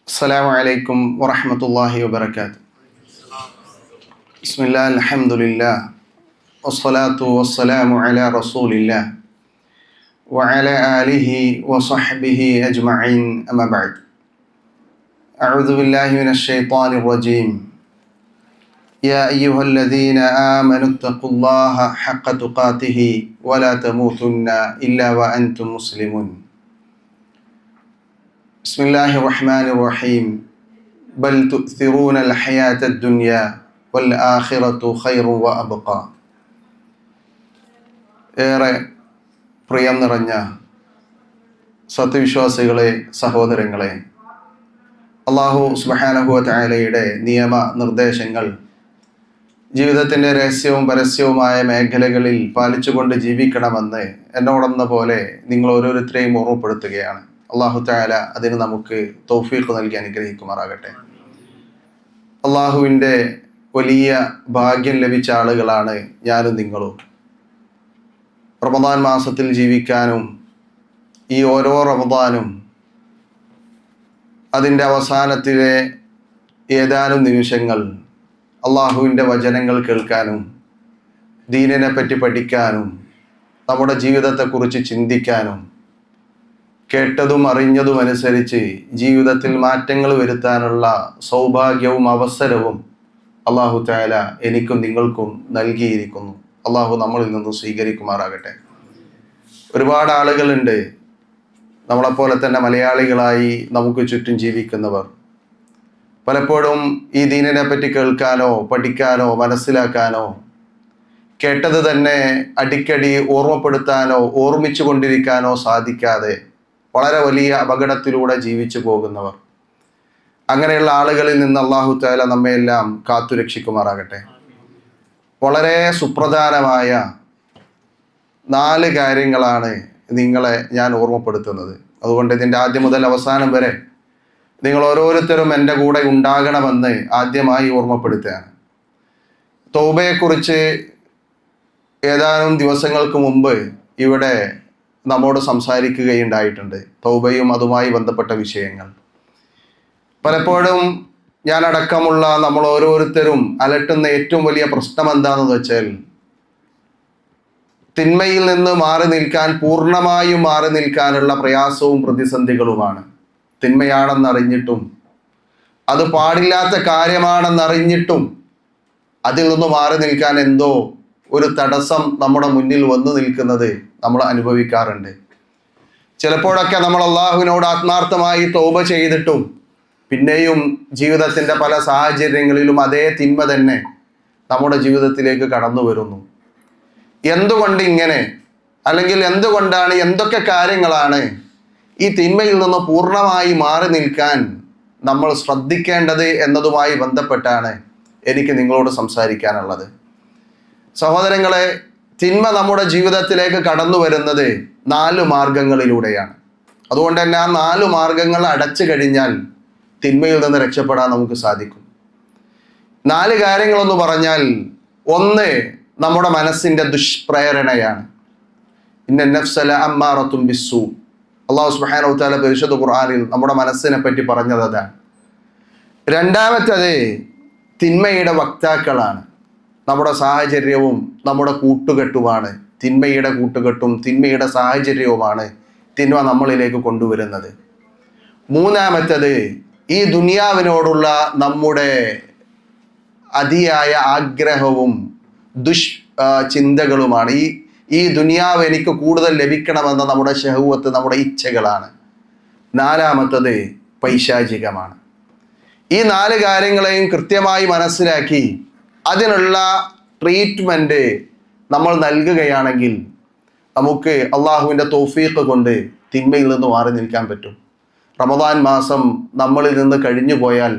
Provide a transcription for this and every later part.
السلام عليكم ورحمة الله وبركاته. بسم الله الحمد لله والصلاة والسلام على رسول الله وعلى آله وصحبه أجمعين أما بعد. أعوذ بالله من الشيطان الرجيم. يا أيها الذين آمنوا اتقوا الله حق تقاته ولا تموتن إلا وأنتم مسلمون. بسم الله الرحمن الرحيم. بل تؤثرون الحياة الدنيا والآخرة خير وأبقى. ഏറെ പ്രിയം നിറഞ്ഞ സത്യവിശ്വാസികളെ, സഹോദരങ്ങളെ, അല്ലാഹു സുബ്ഹാനഹു വ തആലയുടെ നിയമ നിർദ്ദേശങ്ങൾ ജീവിതത്തിൻ്റെ രഹസ്യവും പരസ്യവുമായ മേഖലകളിൽ പാലിച്ചുകൊണ്ട് ജീവിക്കണമെന്ന് എന്നോടെന്ന പോലെ നിങ്ങൾ ഓരോരുത്തരെയും ഓർമ്മപ്പെടുത്തുകയാണ്. അല്ലാഹു തആല അതിന് നമുക്ക് തൗഫീഖ് നൽകി അനുഗ്രഹിക്കുമാറാകട്ടെ. അള്ളാഹുവിൻ്റെ വലിയ ഭാഗ്യം ലഭിച്ച ആളുകളാണ് ഞാനും നിങ്ങളും. റമദാൻ മാസത്തിൽ ജീവിക്കാനും ഈ ഓരോ റമദാനും അതിൻ്റെ അവസാനത്തിലെ ഏതാനും നിമിഷങ്ങൾ അള്ളാഹുവിൻ്റെ വചനങ്ങൾ കേൾക്കാനും ദീനിനെ പറ്റി പഠിക്കാനും നമ്മുടെ ജീവിതത്തെക്കുറിച്ച് ചിന്തിക്കാനും കേട്ടതും അറിഞ്ഞതും അനുസരിച്ച് ജീവിതത്തിൽ മാറ്റങ്ങൾ വരുത്താനുള്ള സൗഭാഗ്യവും അവസരവും അല്ലാഹു തആല എനിക്കും നിങ്ങൾക്കും നൽകിയിരിക്കുന്നു. അല്ലാഹു നമ്മളിൽ നിന്ന് സ്വീകരിക്കുമാറാകട്ടെ. ഒരുപാട് ആളുകളുണ്ട് നമ്മളെപ്പോലെ തന്നെ മലയാളികളായി നമുക്ക് ചുറ്റും ജീവിക്കുന്നവർ. പലപ്പോഴും ഈ ദീനിനെ പറ്റി കേൾക്കാനോ പഠിക്കാനോ മനസ്സിലാക്കാനോ കേട്ടത് തന്നെ അടിക്കടി ഓർമ്മപ്പെടുത്താനോ ഓർമ്മിച്ചു കൊണ്ടിരിക്കാനോ സാധിക്കാതെ വളരെ വലിയ അപകടത്തിലൂടെ ജീവിച്ചു പോകുന്നവർ. അങ്ങനെയുള്ള ആളുകളിൽ നിന്ന് അല്ലാഹു തആല നമ്മയെല്ലാം കാത്തുരക്ഷിക്കുമാറാകട്ടെ. വളരെ സുപ്രധാനമായ 4 കാര്യങ്ങളാണ് നിങ്ങളെ ഞാൻ ഓർമ്മപ്പെടുത്തുന്നത്. അതുകൊണ്ട് ഇതിൻ്റെ ആദ്യം മുതൽ അവസാനം വരെ നിങ്ങൾ ഓരോരുത്തരും എൻ്റെ കൂടെ ഉണ്ടാകണമെന്ന് ആദ്യമായി ഓർമ്മപ്പെടുത്തുകയാണ്. തൗബയെക്കുറിച്ച് ഏതാനും ദിവസങ്ങൾക്ക് മുമ്പ് ഇവിടെ നമ്മോട് സംസാരിക്കുകയുണ്ടായിട്ടുണ്ട്. തൗബയും അതുമായി ബന്ധപ്പെട്ട വിഷയങ്ങൾ പലപ്പോഴും ഞാൻ അടക്കമുള്ള നമ്മൾ ഓരോരുത്തരും അലട്ടുന്ന ഏറ്റവും വലിയ പ്രശ്നം എന്താണെന്ന് വെച്ചാൽ തിന്മയിൽ നിന്ന് മാറി നിൽക്കാൻ, പൂർണ്ണമായും മാറി നിൽക്കാനുള്ള പ്രയാസവും പ്രതിസന്ധികളുമാണ്. തിന്മയാണെന്നറിഞ്ഞിട്ടും അത് പാടില്ലാത്ത കാര്യമാണെന്നറിഞ്ഞിട്ടും അതിൽ നിന്ന് മാറി നിൽക്കാൻ എന്തോ ഒരു തടസ്സം നമ്മുടെ മുന്നിൽ വന്നു നിൽക്കുന്നത് നമ്മൾ അനുഭവിക്കാറുണ്ട്. ചിലപ്പോഴൊക്കെ നമ്മൾ അള്ളാഹുവിനോട് ആത്മാർത്ഥമായി തൗബ ചെയ്തിട്ടും പിന്നെയും ജീവിതത്തിൻ്റെ പല സാഹചര്യങ്ങളിലും അതേ തിന്മ തന്നെ നമ്മുടെ ജീവിതത്തിലേക്ക് കടന്നു വരുന്നു. എന്തുകൊണ്ട് ഇങ്ങനെ, അല്ലെങ്കിൽ എന്തുകൊണ്ടാണ്, എന്തൊക്കെ കാര്യങ്ങളാണ് ഈ തിന്മയിൽ നിന്ന് പൂർണ്ണമായി മാറി നിൽക്കാൻ നമ്മൾ ശ്രദ്ധിക്കേണ്ടത് എന്നതുമായി ബന്ധപ്പെട്ടാണ് എനിക്ക് നിങ്ങളോട് സംസാരിക്കാനുള്ളത്. സഹോദരങ്ങളെ, തിന്മ നമ്മുടെ ജീവിതത്തിലേക്ക് കടന്നു വരുന്നത് 4 മാർഗങ്ങളിലൂടെയാണ്. അതുകൊണ്ട് തന്നെ ആ 4 മാർഗങ്ങൾ അടച്ചു കഴിഞ്ഞാൽ തിന്മയിൽ നിന്ന് രക്ഷപ്പെടാൻ നമുക്ക് സാധിക്കും. 4 കാര്യങ്ങളെന്ന് പറഞ്ഞാൽ, 1 നമ്മുടെ മനസ്സിൻ്റെ ദുഷ്പ്രേരണയാണ്. ഇന്ന നഫ്സ ലഅമ്മാറത്തുൻ ബിസ്സൂ. അല്ലാഹു സുബ്ഹാനഹു വ തആല പരിശുദ്ധ ഖുർആനിൽ നമ്മുടെ മനസ്സിനെ പറ്റി പറഞ്ഞത് അതാണ്. 2ാമത്തേത് തിന്മയുടെ വക്താക്കളാണ്. നമ്മുടെ സാഹചര്യവും നമ്മുടെ കൂട്ടുകെട്ടുമാണ്. തിന്മയുടെ കൂട്ടുകെട്ടും തിന്മയുടെ സാഹചര്യവുമാണ് തിന്മ നമ്മളിലേക്ക് കൊണ്ടുവരുന്നത്. 3ാമത്തേത് ഈ ദുനിയാവിനോടുള്ള നമ്മുടെ അതിയായ ആഗ്രഹവും ചിന്തകളുമാണ്. ഈ ദുനിയാവ് എനിക്ക് കൂടുതൽ ലഭിക്കണമെന്ന നമ്മുടെ ശഹ്വത്ത്, നമ്മുടെ ഇച്ഛകളാണ്. 4ാമത്തേത് പൈശാചികമാണ്. ഈ 4 കാര്യങ്ങളെയും കൃത്യമായി മനസ്സിലാക്കി അതിനുള്ള ട്രീറ്റ്മെൻറ്റ് നമ്മൾ നൽകുകയാണെങ്കിൽ നമുക്ക് അള്ളാഹുവിൻ്റെ തൗഫീഖ് കൊണ്ട് തിന്മയിൽ നിന്ന് മാറി നിൽക്കാൻ പറ്റും. റമദാൻ മാസം നമ്മളിൽ നിന്ന് കഴിഞ്ഞു പോയാൽ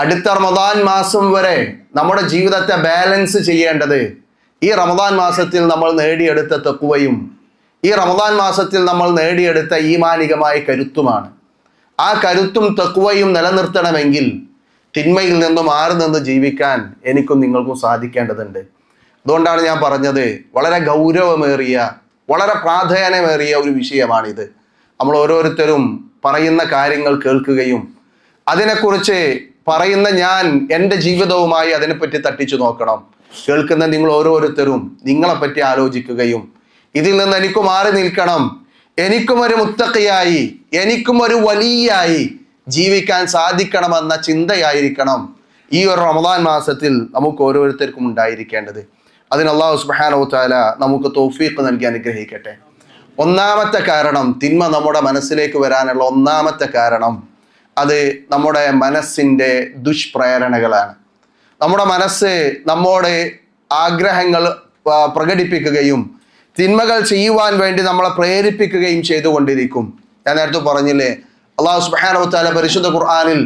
അടുത്ത റമദാൻ മാസം വരെ നമ്മുടെ ജീവിതത്തെ ബാലൻസ് ചെയ്യേണ്ടത് ഈ റമദാൻ മാസത്തിൽ നമ്മൾ നേടിയെടുത്ത തഖ്വയും ഈ റമദാൻ മാസത്തിൽ നമ്മൾ നേടിയെടുത്ത ഈമാനികമായ കരുത്തുമാണ്. ആ കരുത്തും തഖ്വയും നിലനിർത്തണമെങ്കിൽ തിന്മയിൽ നിന്ന് മാറി നിന്ന് ജീവിക്കാൻ എനിക്കും നിങ്ങൾക്കും സാധിക്കേണ്ടതുണ്ട്. അതുകൊണ്ടാണ് ഞാൻ പറഞ്ഞത്, വളരെ ഗൗരവമേറിയ, വളരെ പ്രാധാന്യമേറിയ ഒരു വിഷയമാണിത്. നമ്മൾ ഓരോരുത്തരും പറയുന്ന കാര്യങ്ങൾ കേൾക്കുകയും അതിനെക്കുറിച്ച് പറയുന്ന ഞാൻ എൻ്റെ ജീവിതവുമായി അതിനെപ്പറ്റി തട്ടിച്ചു നോക്കണം. കേൾക്കുന്ന നിങ്ങൾ ഓരോരുത്തരും നിങ്ങളെപ്പറ്റി ആലോചിക്കുകയും ഇതിൽ നിന്ന് എനിക്ക് മാറി നിൽക്കണം, എനിക്കും ഒരു മുത്തഖിയായി, എനിക്കും ഒരു വലിയായി ജീവിക്കാൻ സാധിക്കണമെന്ന ചിന്തയായിരിക്കണം ഈ ഒരു റമദാൻ മാസത്തിൽ നമുക്ക് ഓരോരുത്തർക്കും ഉണ്ടായിരിക്കേണ്ടത്. അതിന് അല്ലാഹു സുബ്ഹാനഹു വ തആല നമുക്ക് തൗഫീഖ് നൽകി അനുഗ്രഹിക്കട്ടെ. ഒന്നാമത്തെ കാരണം, തിന്മ നമ്മുടെ മനസ്സിലേക്ക് വരാനുള്ള ഒന്നാമത്തെ കാരണം അത് നമ്മുടെ മനസ്സിൻ്റെ ദുഷ്പ്രേരണകളാണ്. നമ്മുടെ മനസ്സ് നമ്മോട് ആഗ്രഹങ്ങൾ പ്രകടിപ്പിക്കുകയും തിന്മകൾ ചെയ്യുവാൻ വേണ്ടി നമ്മളെ പ്രേരിപ്പിക്കുകയും ചെയ്തുകൊണ്ടിരിക്കും. ഞാൻ നേരത്തെ പറഞ്ഞില്ലേ, അല്ലാഹു സുബ്ഹാനഹു വ തആല പരിശുദ്ധ ഖുർആനിൽ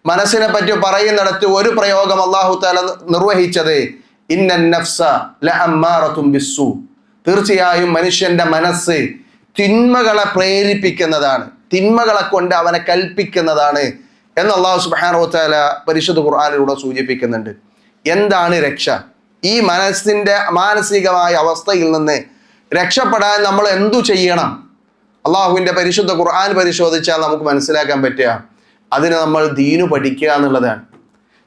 മനസ്സിനെ പറ്റി പറയുന്നിടത്ത് ഒരു പ്രയോഗം അല്ലാഹു തആല നിർവഹിച്ചത് ഇന്നൻ നഫ്സ ലഅമ്മാറത്തുൻ ബിസ്സൂ, തീർച്ചയായും മനുഷ്യന്റെ മനസ്സ് തിന്മകളെ പ്രേരിപ്പിക്കുന്നതാണ്, തിന്മകളെ കൊണ്ട് അവനെ കൽപ്പിക്കുന്നതാണ് എന്ന് അല്ലാഹു സുബ്ഹാനഹു വ തആല പരിശുദ്ധ ഖുർആനിലൂടെ സൂചിപ്പിക്കുന്നുണ്ട്. എന്താണ് രക്ഷ? ഈ മനസ്സിന്റെ മാനസികമായ അവസ്ഥയിൽ നിന്ന് രക്ഷപ്പെടാൻ നമ്മൾ എന്തു ചെയ്യണം? അള്ളാഹുവിൻ്റെ പരിശുദ്ധ ഖുർആൻ പരിശോധിച്ചാൽ നമുക്ക് മനസ്സിലാക്കാൻ പറ്റുക, അതിന് നമ്മൾ ദീനു പഠിക്കുക എന്നുള്ളതാണ്.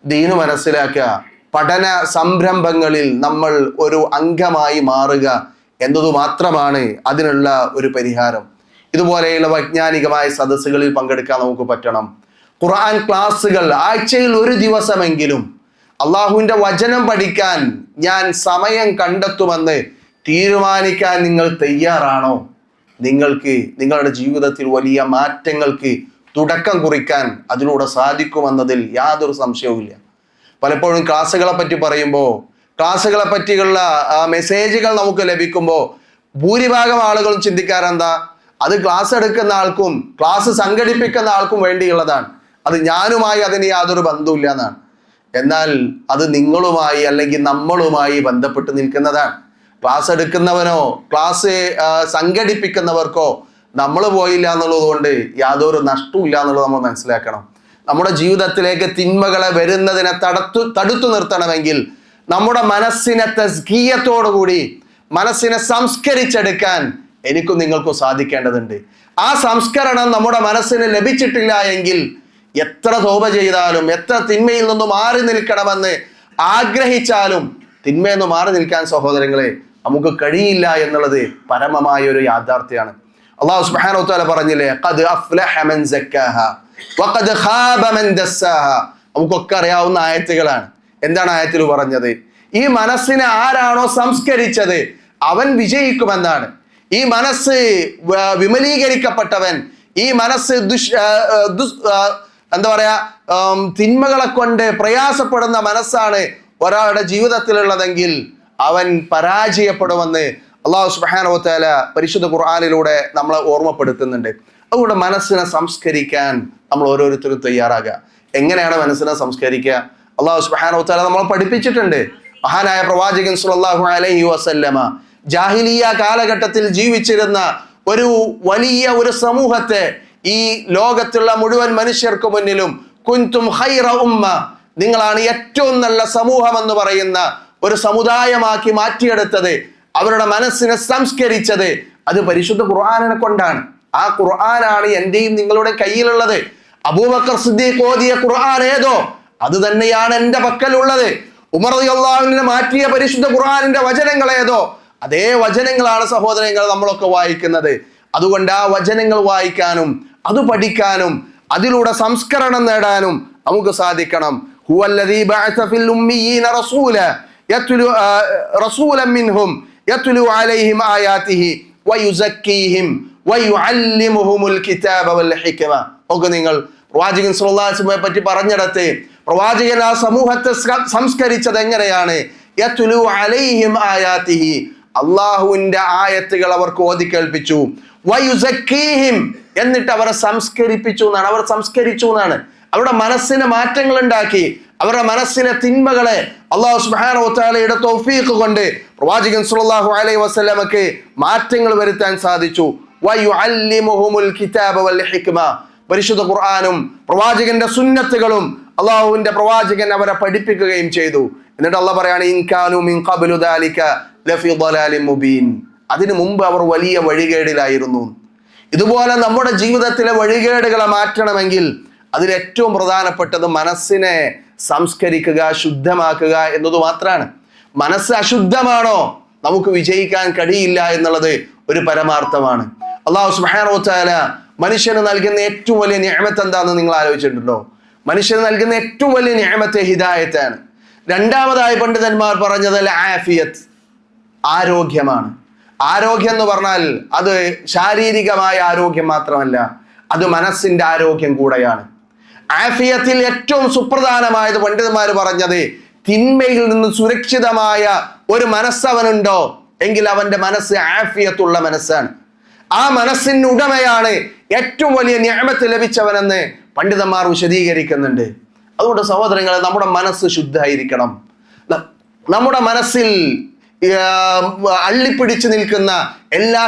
ദീനു മനസ്സിലാക്കുക, പഠന സംരംഭങ്ങളിൽ നമ്മൾ ഒരു അംഗമായി മാറുക എന്നതു മാത്രമാണ് അതിനുള്ള ഒരു പരിഹാരം. ഇതുപോലെയുള്ള വൈജ്ഞാനികമായ സദസ്സുകളിൽ പങ്കെടുക്കാൻ നമുക്ക് പറ്റണം. ഖുർആൻ ക്ലാസ്സുകൾ ആഴ്ചയിൽ ഒരു ദിവസമെങ്കിലും അള്ളാഹുവിൻ്റെ വചനം പഠിക്കാൻ ഞാൻ സമയം കണ്ടെത്തുമെന്ന് തീരുമാനിക്കാൻ നിങ്ങൾ തയ്യാറാണോ? നിങ്ങൾക്ക് നിങ്ങളുടെ ജീവിതത്തിൽ വലിയ മാറ്റങ്ങൾക്ക് തുടക്കം കുറിക്കാൻ അതിലൂടെ സാധിക്കുമെന്നതിൽ യാതൊരു സംശയവുമില്ല. പലപ്പോഴും ക്ലാസ്സുകളെ പറ്റി പറയുമ്പോൾ, ക്ലാസ്സുകളെ പറ്റിയുള്ള മെസ്സേജുകൾ നമുക്ക് ലഭിക്കുമ്പോൾ ഭൂരിഭാഗം ആളുകളും ചിന്തിക്കാറെന്താ, അത് ക്ലാസ് എടുക്കുന്ന ആൾക്കും ക്ലാസ് സംഘടിപ്പിക്കുന്ന ആൾക്കും വേണ്ടിയുള്ളതാണ്, അത് ഞാനുമായി അതിന് യാതൊരു ബന്ധവുമില്ല എന്നാണ്. എന്നാൽ അത് നിങ്ങളുമായി അല്ലെങ്കിൽ നമ്മളുമായി ബന്ധപ്പെട്ട് നിൽക്കുന്നതാണ്. ക്ലാസ് എടുക്കുന്നവനോ ക്ലാസ് സംഘടിപ്പിക്കുന്നവർക്കോ നമ്മൾ പോയില്ല എന്നുള്ളത് കൊണ്ട് യാതൊരു നഷ്ടവും ഇല്ല എന്നുള്ളത് നമ്മൾ മനസ്സിലാക്കണം. നമ്മുടെ ജീവിതത്തിലേക്ക് തിന്മകളെ വരുന്നതിനെ തടുത്തു നിർത്തണമെങ്കിൽ നമ്മുടെ മനസ്സിനെ തസ്കിയത്തോടുകൂടി മനസ്സിനെ സംസ്കരിച്ചെടുക്കാൻ എനിക്കും നിങ്ങൾക്കും സാധിക്കേണ്ടതുണ്ട്. ആ സംസ്കരണം നമ്മുടെ മനസ്സിന് ലഭിച്ചിട്ടില്ല എങ്കിൽ എത്ര തോപ ചെയ്താലും എത്ര തിന്മയിൽ നിന്ന് മാറി നിൽക്കണമെന്ന് ആഗ്രഹിച്ചാലും തിന്മയിൽ നിന്ന് മാറി നിൽക്കാൻ സഹോദരങ്ങളെ നമുക്ക് കഴിയില്ല എന്നുള്ളത് പരമമായ ഒരു യാഥാർത്ഥ്യമാണ്. അല്ലാഹു സുബ്ഹാനഹു വ തആല പറഞ്ഞില്ലേ, ഖദ് അഫ്ലഹ മൻ സക്കാഹ വഖദ് ഖാബ മൻ ദസ്സാഹ. നമുക്കൊക്കെ അറിയാവുന്ന ആയത്തുകളാണ്. എന്താണ് ആയത്തിൽ പറഞ്ഞത്? ഈ മനസ്സിനെ ആരാണോ സംസ്കരിച്ചത് അവൻ വിജയിക്കുമെന്നാണ്. ഈ മനസ്സ് വിമലീകരിക്കപ്പെട്ടവൻ, ഈ മനസ്സ് എന്താ പറയാ തിന്മകളെ കൊണ്ട് പ്രയാസപ്പെടുന്ന മനസ്സാണ് ഒരാളുടെ ജീവിതത്തിലുള്ളതെങ്കിൽ അവൻ പരാജയപ്പെടുമെന്ന് അല്ലാഹു സുബ്ഹാനഹു വ തആല പരിശുദ്ധ ഖുർആനിലൂടെ നമ്മളെ ഓർമ്മപ്പെടുത്തുന്നുണ്ട്. അതുകൊണ്ട് മനസ്സിനെ സംസ്കരിക്കാൻ നമ്മൾ ഓരോരുത്തരും തയ്യാറാകുക. എങ്ങനെയാണ് മനസ്സിനെ സംസ്കരിക്കുക? അല്ലാഹു സുബ്ഹാനഹു വ തആല നമ്മളെ പഠിപ്പിച്ചിട്ടുണ്ട്. മഹാനായ പ്രവാചകൻ സ്വല്ലല്ലാഹു അലൈഹി വസല്ലമ ജാഹിലിയ കാലഘട്ടത്തിൽ ജീവിച്ചിരുന്ന ഒരു വലിയ ഒരു സമൂഹത്തെ ഈ ലോകത്തുള്ള മുഴുവൻ മനുഷ്യർക്ക് മുന്നിലും കുൻതും ഖൈറ ഉമ്മ, നിങ്ങളാണ് ഏറ്റവും നല്ല സമൂഹം എന്ന് പറയുന്ന ഒരു സമുദായമാക്കി മാറ്റിയെടുത്തത്, അവരുടെ മനസ്സിനെ സംസ്കരിച്ചത് അത് പരിശുദ്ധ ഖുർആനിനെ കൊണ്ടാണ്. ആ ഖുർആനാണ് എന്റെയും നിങ്ങളുടെ കയ്യിലുള്ളത്. അബൂബക്കർ സിദ്ദീഖ് ഓതിയ ഖുർആൻ ഏതോ അത് തന്നെയാണ് എൻ്റെ പക്കലുള്ളത്. ഉമർ റളിയല്ലാഹു അൻഹു മാറ്റിയ പരിശുദ്ധ ഖുർആനിന്റെ വചനങ്ങൾ ഏതോ അതേ വചനങ്ങളാണ് സഹോദരങ്ങൾ നമ്മളൊക്കെ വായിക്കുന്നത്. അതുകൊണ്ട് ആ വചനങ്ങൾ വായിക്കാനും അത് പഠിക്കാനും അതിലൂടെ സംസ്കരണം നേടാനും നമുക്ക് സാധിക്കണം. ഹുവല്ലദീ ബഅസ ഫിൽ ഉമ്മീന റസൂലൻ മിൻഹും യത്ലു അലൈഹിം ആയാതിഹി വയുസക്കീഹിം വയുഅല്ലിമുഹുൽ കിതാബ വൽ ഹിക്മ. ഒക്കെ നിങ്ങൾ പ്രവാചകൻ സ്വല്ലല്ലാഹു അലൈഹി വസല്ലമയെ പറ്റി പറഞ്ഞിടത്ത് പ്രവാചകൻ ആ സമൂഹത്തെ സംസ്കരിച്ചത് എങ്ങനെയാണ്? യത്ലു അലൈഹിം ആയാതിഹി, അള്ളാഹുവിന്റെ ആയത്തുകൾ അവർക്ക് ഓതി കേൾപ്പിച്ചു. വയുസക്കീഹിം, എന്നിട്ട് അവരെ സംസ്കരിപ്പിച്ചു എന്നാണ്. അവർ സംസ്കരിച്ചു എന്നാണ്. അവരുടെ മനസ്സിന് മാറ്റങ്ങൾ ഉണ്ടാക്കി. അവരുടെ മനസ്സിലെ തിന്മകളെ അല്ലാഹു സുബ്ഹാനഹു വ തആലയുടെ തൗഫീഖ് കൊണ്ട് പ്രവാചകൻ സ്വല്ലല്ലാഹു അലൈഹി വസല്ലമക്ക് മാറ്റങ്ങൾ വരുത്താൻ സാധിച്ചു. വയുഅല്ലിമുഹുൽ കിതാബ വൽ ഹിക്മ, പരിശുദ്ധ ഖുർആനും പ്രവാചകന്റെ സുന്നത്തുകളും അള്ളാഹുവിന്റെ പ്രവാചകൻ അവരെ പഠിപ്പിക്കുകയും ചെയ്തു. എന്നിട്ട് അള്ളാഹ് പറയാണ്, ഇൻ കാനൂ മിൻ ഖബ്ലു ദാലിക ലഫി ളലാലിൻ മുബീൻ, അതിനു മുമ്പ് അവർ വലിയ വഴികേടിലായിരുന്നു. ഇതുപോലെ നമ്മുടെ ജീവിതത്തിലെ വഴികേടുകളെ മാറ്റണമെങ്കിൽ അതിലേറ്റവും പ്രധാനപ്പെട്ടത് മനസ്സിനെ സംസ്കരിക്കുക, ശുദ്ധമാക്കുക എന്നത് മാത്രമാണ്. മനസ്സ് അശുദ്ധമാണോ നമുക്ക് വിജയിക്കാൻ കഴിയില്ല എന്നുള്ളത് ഒരു പരമാർത്ഥമാണ്. അല്ലാഹു സുബ്ഹാനഹു വ തആല മനുഷ്യന് നൽകുന്ന ഏറ്റവും വലിയ നിഅമത്ത് എന്താണെന്ന് നിങ്ങൾ ആലോചിച്ചിട്ടുണ്ടോ? മനുഷ്യന് നൽകുന്ന ഏറ്റവും വലിയ നിഅമത്ത് ഹിദായത്താണ്. രണ്ടാമതായി പണ്ഡിതന്മാർ പറഞ്ഞത് ആഫിയത്ത്, ആരോഗ്യമാണ്. ആരോഗ്യം എന്ന് പറഞ്ഞാൽ അത് ശാരീരികമായ ആരോഗ്യം മാത്രമല്ല, അത് മനസ്സിന്റെ ആരോഗ്യം കൂടെയാണ്. ആഫിയത്തിൽ ഏറ്റവും സുപ്രധാനമായത് പണ്ഡിതന്മാർ പറഞ്ഞത് തിന്മയിൽ നിന്ന് സുരക്ഷിതമായ ഒരു മനസ്സവനുണ്ടോ എങ്കിൽ അവന്റെ മനസ്സ് ആഫിയത്തുള്ള മനസ്സാണ്. ആ മനസ്സിന് ഉടമയാണ് ഏറ്റവും വലിയ നിഅമത്ത് ലഭിച്ചവനെന്ന് പണ്ഡിതന്മാർ വിശദീകരിക്കുന്നുണ്ട്. അതുകൊണ്ട് സഹോദരങ്ങളെ, നമ്മുടെ മനസ്സ് ശുദ്ധമായിരിക്കണം. നമ്മുടെ മനസ്സിൽ അള്ളിപ്പിടിച്ചു നിൽക്കുന്ന എല്ലാ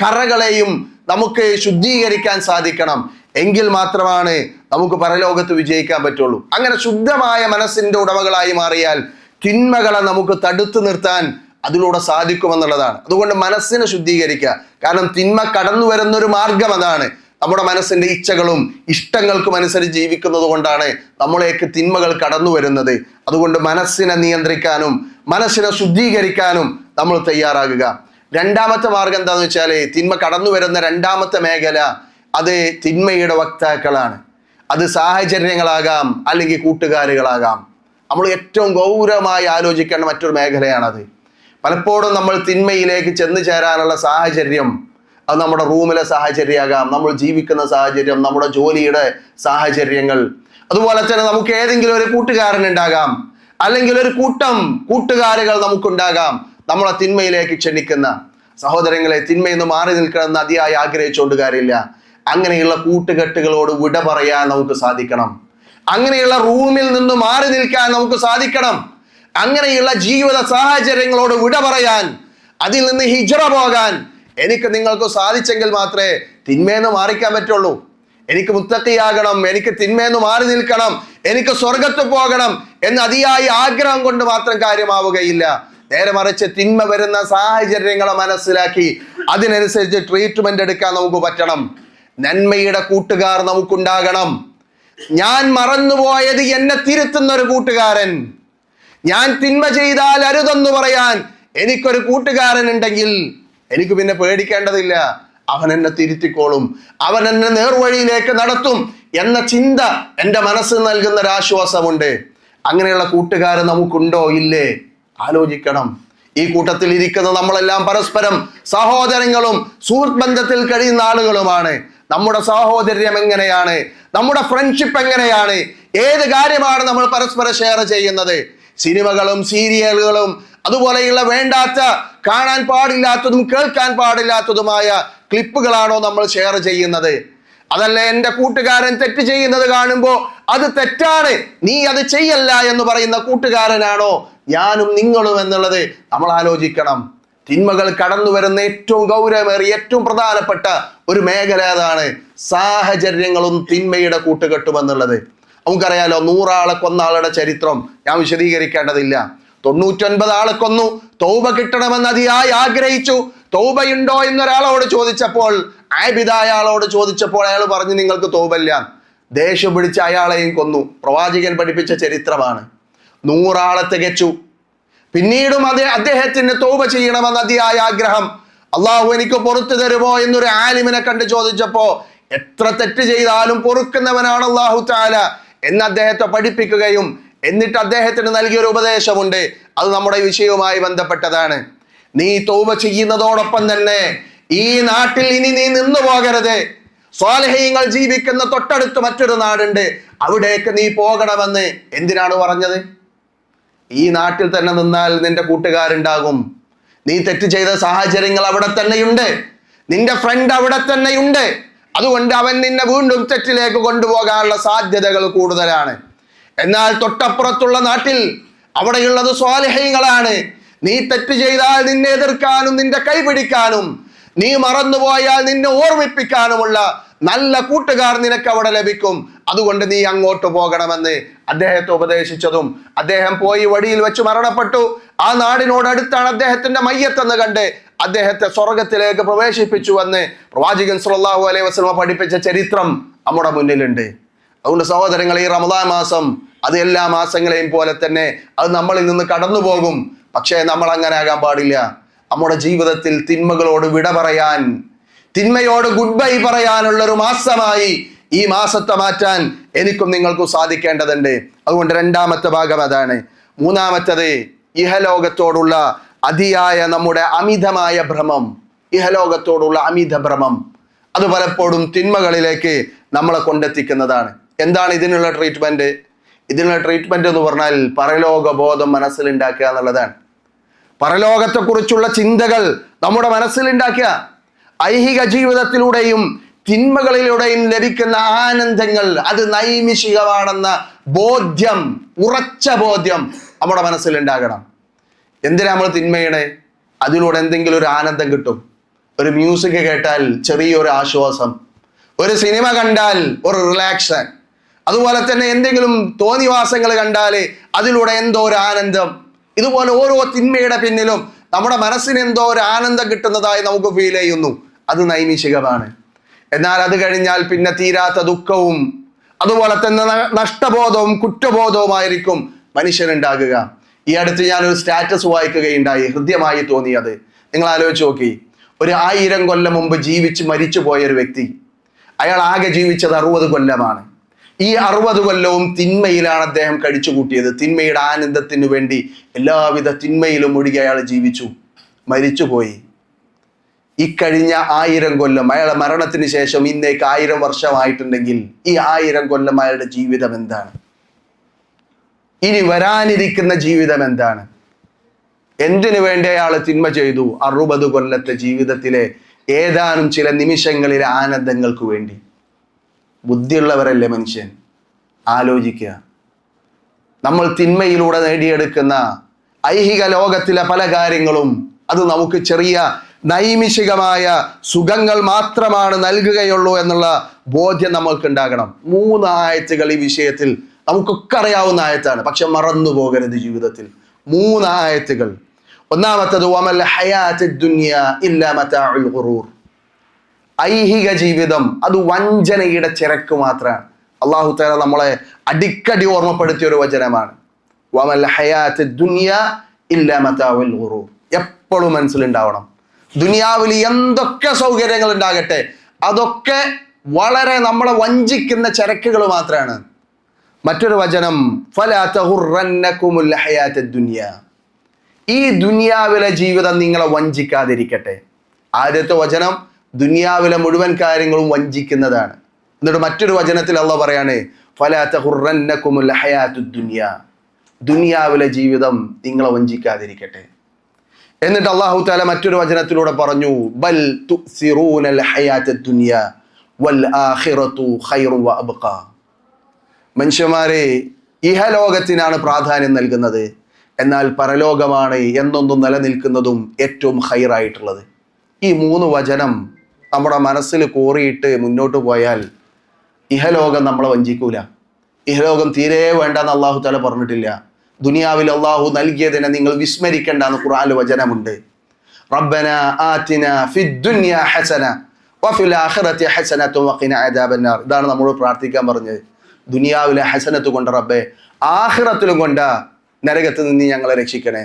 കറകളെയും നമുക്ക് ശുദ്ധീകരിക്കാൻ സാധിക്കണം. എങ്കിൽ മാത്രമാണ് നമുക്ക് പരലോകത്ത് വിജയിക്കാൻ പറ്റുള്ളൂ. അങ്ങനെ ശുദ്ധമായ മനസ്സിന്റെ ഉടമകളായി മാറിയാൽ തിന്മകളെ നമുക്ക് തടുത്തു നിർത്താൻ അതിലൂടെ സാധിക്കുമെന്നുള്ളതാണ്. അതുകൊണ്ട് മനസ്സിനെ ശുദ്ധീകരിക്കുക. കാരണം തിന്മ കടന്നു വരുന്ന ഒരു മാർഗം അതാണ്. നമ്മുടെ മനസ്സിന്റെ ഇച്ഛകളും ഇഷ്ടങ്ങൾക്കും അനുസരിച്ച് ജീവിക്കുന്നത് കൊണ്ടാണ് നമ്മളേക്ക് തിന്മകൾ കടന്നു വരുന്നത്. അതുകൊണ്ട് മനസ്സിനെ നിയന്ത്രിക്കാനും മനസ്സിനെ ശുദ്ധീകരിക്കാനും നമ്മൾ തയ്യാറാകുക. രണ്ടാമത്തെ മാർഗം എന്താണെന്ന് വെച്ചാൽ, തിന്മ കടന്നു വരുന്ന രണ്ടാമത്തെ മേഖല അത് തിന്മയുടെ വക്താക്കളാണ്. അത് സാഹചര്യങ്ങളാകാം, അല്ലെങ്കിൽ കൂട്ടുകാരുകളാകാം. നമ്മൾ ഏറ്റവും ഗൗരവമായി ആലോചിക്കേണ്ട മറ്റൊരു മേഖലയാണത്. പലപ്പോഴും നമ്മൾ തിന്മയിലേക്ക് ചെന്ന് ചേരാനുള്ള സാഹചര്യം അത് നമ്മുടെ റൂമിലെ സാഹചര്യമാകാം, നമ്മൾ ജീവിക്കുന്ന സാഹചര്യം, നമ്മുടെ ജോലിയുടെ സാഹചര്യങ്ങൾ. അതുപോലെ തന്നെ നമുക്ക് ഏതെങ്കിലും ഒരു കൂട്ടുകാരൻ ഉണ്ടാകാം, അല്ലെങ്കിൽ ഒരു കൂട്ടം കൂട്ടുകാരുകൾ നമുക്കുണ്ടാകാം നമ്മളെ തിന്മയിലേക്ക് ക്ഷണിക്കുന്ന. സഹോദരങ്ങളെ, തിന്മയിൽ നിന്ന് മാറി നിൽക്കണമെന്ന് അതിയായി ആഗ്രഹിച്ചുകൊണ്ട് കാര്യമില്ല. അങ്ങനെയുള്ള കൂട്ടുകെട്ടുകളോട് വിട പറയാൻ നമുക്ക് സാധിക്കണം. അങ്ങനെയുള്ള റൂമിൽ നിന്ന് മാറി നിൽക്കാൻ നമുക്ക് സാധിക്കണം. അങ്ങനെയുള്ള ജീവിത സാഹചര്യങ്ങളോട് വിട പറയാൻ, അതിൽ നിന്ന് ഹിജ്റ പോകാൻ എനിക്ക് നിങ്ങൾക്ക് സാധിച്ചെങ്കിൽ മാത്രമേ തിന്മേന്ന് മാറിക്കാൻ പറ്റുള്ളൂ. എനിക്ക് മുത്തഖിയാകണം, എനിക്ക് തിന്മേന്ന് മാറി നിൽക്കണം, എനിക്ക് സ്വർഗത്ത് പോകണം എന്ന് അതിയായി ആഗ്രഹം കൊണ്ട് മാത്രം കാര്യമാവുകയില്ല. നേരെ മറിച്ച് തിന്മ വരുന്ന സാഹചര്യങ്ങളെ മനസ്സിലാക്കി അതിനനുസരിച്ച് ട്രീറ്റ്മെന്റ് എടുക്കാൻ നമുക്ക് പറ്റണം. നന്മയുടെ കൂട്ടുകാർ നമുക്കുണ്ടാകണം. ഞാൻ മറന്നുപോയത് എന്നെ തിരുത്തുന്ന ഒരു കൂട്ടുകാരൻ, ഞാൻ തിന്മ ചെയ്താൽ അരുതെന്ന് പറയാൻ എനിക്കൊരു കൂട്ടുകാരൻ ഉണ്ടെങ്കിൽ എനിക്ക് പിന്നെ പേടിക്കേണ്ടതില്ല. അവൻ എന്നെ തിരുത്തിക്കോളും, അവൻ എന്നെ നേർവഴിയിലേക്ക് നടത്തും എന്ന ചിന്ത എൻ്റെ മനസ്സിൽ നൽകുന്ന ഒരു ആശ്വാസമുണ്ട്. അങ്ങനെയുള്ള കൂട്ടുകാർ നമുക്കുണ്ടോ ഇല്ലേ ആലോചിക്കണം. ഈ കൂട്ടത്തിൽ ഇരിക്കുന്ന നമ്മളെല്ലാം പരസ്പരം സഹോദരങ്ങളും സുഹൃത്ത് ബന്ധത്തിൽ കഴിയുന്ന ആളുകളുമാണ്. നമ്മുടെ സഹോദര്യം എങ്ങനെയാണ്, നമ്മുടെ ഫ്രണ്ട്ഷിപ്പ് എങ്ങനെയാണ്, ഏത് കാര്യമാണ് നമ്മൾ പരസ്പരം ഷെയർ ചെയ്യുന്നത്? സിനിമകളും സീരിയലുകളും അതുപോലെയുള്ള വേണ്ടാത്ത, കാണാൻ പാടില്ലാത്തതും കേൾക്കാൻ പാടില്ലാത്തതുമായ ക്ലിപ്പുകളാണോ നമ്മൾ ഷെയർ ചെയ്യുന്നത്? അതല്ല എൻ്റെ കൂട്ടുകാരൻ തെറ്റ് ചെയ്യുന്നത് കാണുമ്പോൾ അത് തെറ്റാണ്, നീ അത് ചെയ്യല്ല എന്ന് പറയുന്ന കൂട്ടുകാരനാണോ ഞാനും നിങ്ങളും എന്നുള്ളത് നമ്മൾ ആലോചിക്കണം. തിന്മകൾ കടന്നു വരുന്ന ഏറ്റവും ഗൗരവമേറിയ ഏറ്റവും പ്രധാനപ്പെട്ട ഒരു മേഖല അതാണ്. സാഹചര്യങ്ങളും തിന്മയുടെ കൂട്ടുകെട്ടുമെന്നുള്ളത് നമുക്കറിയാലോ. 100 ആളെ കൊന്ന ആളുടെ ചരിത്രം ഞാൻ വിശദീകരിക്കേണ്ടതില്ല. 99 ആളെ കൊന്നു, തൗബ കിട്ടണമെന്ന് അതിയായി ആഗ്രഹിച്ചു. തൗബയുണ്ടോ എന്നൊരാളോട് ചോദിച്ചപ്പോൾ, ആബിദായ ആളോട് ചോദിച്ചപ്പോൾ അയാൾ പറഞ്ഞു നിങ്ങൾക്ക് തൗബല്ല. ദേഷ്യം പിടിച്ച് അയാളെയും കൊന്നു. പ്രവാചകൻ പഠിപ്പിച്ച ചരിത്രമാണ്. 100 ആളെ തികച്ചു. പിന്നീടും അദ്ദേഹത്തിന് തൗബ ചെയ്യണമെന്ന് അതിയായ ആഗ്രഹം. അള്ളാഹു എനിക്ക് പുറത്തു തരുമോ എന്നൊരു ആലിമിനെ കണ്ട് ചോദിച്ചപ്പോ, എത്ര തെറ്റ് ചെയ്താലും പൊറുക്കുന്നവനാണ് അള്ളാഹു തആല എന്ന് അദ്ദേഹത്തെ പഠിപ്പിക്കുകയും എന്നിട്ട് അദ്ദേഹത്തിന് നൽകിയൊരു ഉപദേശമുണ്ട്. അത് നമ്മുടെ വിഷയവുമായി ബന്ധപ്പെട്ടതാണ്. നീ തൗബ ചെയ്യുന്നതോടൊപ്പം തന്നെ ഈ നാട്ടിൽ ഇനി നീ നിന്നു പോകരുത്. സ്വാലിഹീങ്ങൾ ജീവിക്കുന്ന തൊട്ടടുത്ത് മറ്റൊരു നാടുണ്ട്, അവിടേക്ക് നീ പോകണമെന്ന്. എന്തിനാണ് പറഞ്ഞത്? ഈ നാട്ടിൽ തന്നെ നിന്നാൽ നിന്റെ കൂട്ടുകാരുണ്ടാകും. നീ തെറ്റ് ചെയ്ത സാഹചര്യങ്ങൾ അവിടെ തന്നെയുണ്ട്, നിന്റെ ഫ്രണ്ട് അവിടെ തന്നെയുണ്ട്. അതുകൊണ്ട് അവൻ നിന്നെ വീണ്ടും തെറ്റിലേക്ക് കൊണ്ടുപോകാനുള്ള സാധ്യതകൾ കൂടുതലാണ്. എന്നാൽ തൊട്ടപ്പുറത്തുള്ള നാട്ടിൽ അവിടെയുള്ളത് സ്വാലിഹീങ്ങളാണ്. നീ തെറ്റ് ചെയ്താൽ നിന്നെ എതിർക്കാനും നിന്റെ കൈപിടിക്കാനും, നീ മറന്നുപോയാൽ നിന്നെ ഓർമ്മിപ്പിക്കാനുമുള്ള നല്ല കൂട്ടുകാർ നിനക്ക് അവിടെ ലഭിക്കും. അതുകൊണ്ട് നീ അങ്ങോട്ട് പോകണമെന്ന് അദ്ദേഹത്തെ ഉപദേശിച്ചതും, അദ്ദേഹം പോയി വഴിയിൽ വെച്ച് മരണപ്പെട്ടു. ആ നാടിനോടടുത്താണ് അദ്ദേഹത്തിന്റെ മയ്യത്തെന്ന് കണ്ട് അദ്ദേഹത്തെ സ്വർഗത്തിലേക്ക് പ്രവേശിപ്പിച്ചുവെന്ന് പ്രവാചകൻ സല്ലല്ലാഹു അലൈഹി വസല്ലം പഠിപ്പിച്ച ചരിത്രം നമ്മുടെ മുന്നിലുണ്ട്. അതുകൊണ്ട് സഹോദരങ്ങളെ, ഈ റമദാൻ മാസം അത് എല്ലാ മാസങ്ങളെയും പോലെ തന്നെ അത് നമ്മളിൽ നിന്ന് കടന്നു പോകും. പക്ഷേ നമ്മൾ അങ്ങനെ ആകാൻ പാടില്ല. നമ്മുടെ ജീവിതത്തിൽ തിന്മകളോട് വിട പറയാൻ, തിന്മയോട് ഗുഡ് ബൈ പറയാനുള്ളൊരു മാസമായി ഈ മാസത്തെ മാറ്റാൻ എനിക്കും നിങ്ങൾക്കും സാധിക്കേണ്ടതുണ്ട്. അതുകൊണ്ട് രണ്ടാമത്തെ ഭാഗം അതാണ്. മൂന്നാമത്തത് ഇഹലോകത്തോടുള്ള അതിയായ നമ്മുടെ അമിതമായ ഭ്രമം, ഇഹലോകത്തോടുള്ള അമിത ഭ്രമം. അത് പലപ്പോഴും തിന്മകളിലേക്ക് നമ്മളെ കൊണ്ടെത്തിക്കുന്നതാണ്. എന്താണ് ഇതിനുള്ള ട്രീറ്റ്മെന്റ്? ഇതിനുള്ള ട്രീറ്റ്മെന്റ് എന്ന് പറഞ്ഞാൽ പരലോക ബോധം മനസ്സിലുണ്ടാക്കുക എന്നുള്ളതാണ്. പരലോകത്തെക്കുറിച്ചുള്ള ചിന്തകൾ നമ്മുടെ മനസ്സിലുണ്ടാക്കുക. ഐഹിക ജീവിതത്തിലൂടെയും തിന്മകളിലൂടെയും ലഭിക്കുന്ന ആനന്ദങ്ങൾ അത് നൈമിഷികമാണെന്ന ബോധ്യം, ഉറച്ച ബോധ്യം നമ്മുടെ മനസ്സിലുണ്ടാകണം. എന്തിനാ നമ്മൾ തിന്മയുടെ? അതിലൂടെ എന്തെങ്കിലും ഒരു ആനന്ദം കിട്ടും. ഒരു മ്യൂസിക് കേട്ടാൽ ചെറിയൊരു ആശ്വാസം, ഒരു സിനിമ കണ്ടാൽ ഒരു റിലാക്ഷൻ, അതുപോലെ തന്നെ എന്തെങ്കിലും തോന്നിവാസങ്ങൾ കണ്ടാൽ അതിലൂടെ എന്തോ ഒരു ആനന്ദം. ഇതുപോലെ ഓരോ തിന്മയുടെ പിന്നിലും നമ്മുടെ മനസ്സിന് എന്തോ ഒരു ആനന്ദം കിട്ടുന്നതായി നമുക്ക് ഫീൽ ചെയ്യുന്നു. അത് നൈമിഷികമാണ്. എന്നാൽ അത് കഴിഞ്ഞാൽ പിന്നെ തീരാത്ത ദുഃഖവും അതുപോലെ തന്നെ നഷ്ടബോധവും കുറ്റബോധവുമായിരിക്കും മനുഷ്യനുണ്ടാകുക. ഈ അടുത്ത് ഞാനൊരു സ്റ്റാറ്റസ് വായിക്കുകയുണ്ടായി, ഹൃദ്യമായി തോന്നിയത്. നിങ്ങൾ ആലോചിച്ച് നോക്കി, ഒരു 1000 കൊല്ലം മുമ്പ് ജീവിച്ച് മരിച്ചു പോയൊരു വ്യക്തി, അയാൾ ആകെ ജീവിച്ചത് 60 കൊല്ലമാണ്. ഈ 60 കൊല്ലവും തിന്മയിലാണ് അദ്ദേഹം കഴിച്ചു കൂട്ടിയത്. തിന്മയുടെ ആനന്ദത്തിനു വേണ്ടി എല്ലാവിധ തിന്മയിലും മുഴുകി അയാൾ ജീവിച്ചു, മരിച്ചുപോയി. ഈ കഴിഞ്ഞ 1000 കൊല്ലം, അയാളുടെ മരണത്തിന് ശേഷം ഇന്നേക്ക് 1000 വർഷമായിട്ടുണ്ടെങ്കിൽ ഈ 1000 കൊല്ലം അയാളുടെ ജീവിതം എന്താണ്? ഇനി വരാനിരിക്കുന്ന ജീവിതം എന്താണ്? എന്തിനു വേണ്ടി അയാൾ തിന്മ ചെയ്തു? 60 കൊല്ലത്തെ ജീവിതത്തിലെ ഏതാനും ചില നിമിഷങ്ങളിലെ ആനന്ദങ്ങൾക്ക് വേണ്ടി. ബുദ്ധിയുള്ളവരല്ലേ മനുഷ്യൻ? ആലോചിക്കുക. നമ്മൾ തിന്മയിലൂടെ നേടിയെടുക്കുന്ന ഐഹിക ലോകത്തിലെ പല കാര്യങ്ങളും അത് നമുക്ക് ചെറിയ നൈമിഷികമായ സുഖങ്ങൾ മാത്രമാണ് നൽകുകയുള്ളൂ എന്നുള്ള ബോധ്യം നമ്മൾക്ക് ഉണ്ടാകണം. 3 ആയത്തുകൾ ഈ വിഷയത്തിൽ നമുക്കൊക്കെ അറിയാവുന്ന ആയത്താണ്, പക്ഷെ മറന്നു പോകരുത് ജീവിതത്തിൽ. 3 ആയത്തുകൾ. ഒന്നാമത്തത് വമൽ ഹയാത്തുദ് ദുനിയ ഇല്ലാ മതാഉൽ ഖുറൂർ. ഐഹിക ജീവിതം അത് വഞ്ചനയുടെ ചരക്ക് മാത്രമാണ്. അല്ലാഹു തആല നമ്മളെ അടിക്കടി ഓർമ്മപ്പെടുത്തിയ ഒരു വചനമാണ്. വമൽ ഹയാത്തുദ് ദുനിയ ഇല്ലാ മതാഉൽ ഖുറൂർ. എപ്പോഴും മനസ്സിലുണ്ടാവണം, ദുനിയാവിൽ എന്തൊക്കെ സൗകര്യങ്ങൾ ഉണ്ടാകട്ടെ അതൊക്കെ വളരെ നമ്മളെ വഞ്ചിക്കുന്ന ചരക്കുകൾ മാത്രമാണ്. മറ്റൊരു വചനം ഫലാ തഗുറന്നകുമുൽ ഹയാത്തുദ് ദുനിയ. ഈ ദുനിയാവിലെ ജീവിതം നിങ്ങളെ വഞ്ചിക്കാതിരിക്കട്ടെ. ആദ്യത്തെ വചനം ദുനിയാവിലെ മുഴുവൻ കാര്യങ്ങളും വഞ്ചിക്കുന്നതാണ്. എന്നിട്ട് മറ്റൊരു വചനത്തിൽ അല്ലാഹു പറയാണ് ഫലാ തഗുറന്നകുമുൽ ഹയാത്തുദ് ദുനിയ. ദുനിയാവിലെ ജീവിതം നിങ്ങളെ വഞ്ചിക്കാതിരിക്കട്ടെ. എന്നിട്ട് അല്ലാഹു തആല മറ്റൊരു വചനത്തിലൂടെ പറഞ്ഞു ബൽ തുസിറൂനൽ ഹയാത്തുദ് ദുനിയ വൽ ആഖിറതു ഖൈറു വ അബ്ഖാ. മനുഷ്യന്മാരെ, ഇഹലോകത്തിനാണ് പ്രാധാന്യം നൽകുന്നത്, എന്നാൽ പരലോകമാണ് എന്നൊന്നും നിലനിൽക്കുന്നതും ഏറ്റവും ഹൈറായിട്ടുള്ളത്. ഈ 3 വചനം നമ്മുടെ മനസ്സിൽ കോറിയിട്ട് മുന്നോട്ട് പോയാൽ ഇഹലോകം നമ്മളെ വഞ്ചിക്കൂല. ഇഹലോകം തീരെ വേണ്ടെന്ന് അല്ലാഹു തആല പറഞ്ഞിട്ടില്ല. ദുനിയാവിൽ അല്ലാഹു നൽകിയതിനെ നിങ്ങൾ വിസ്മരിക്കേണ്ട എന്ന് ഖുർആനിൽ വചനമുണ്ട്. റബ്ബന ആതിന ഫിദ് ദുനിയ ഹസന വഫിൽ ആഖിറതി ഹസനത വഖിന അദാബന്നാർ. ഇതാണ് നമ്മളോട് പ്രാർത്ഥിക്കാൻ പറഞ്ഞത്. ദുനിയാവിലെ ഹസനത്ത് കൊണ്ട് റബ്ബേ, ആഖിറത്തിലും കൊണ്ട് നരകത്തിൽ നിന്ന് ഞങ്ങളെ രക്ഷിക്കണേ.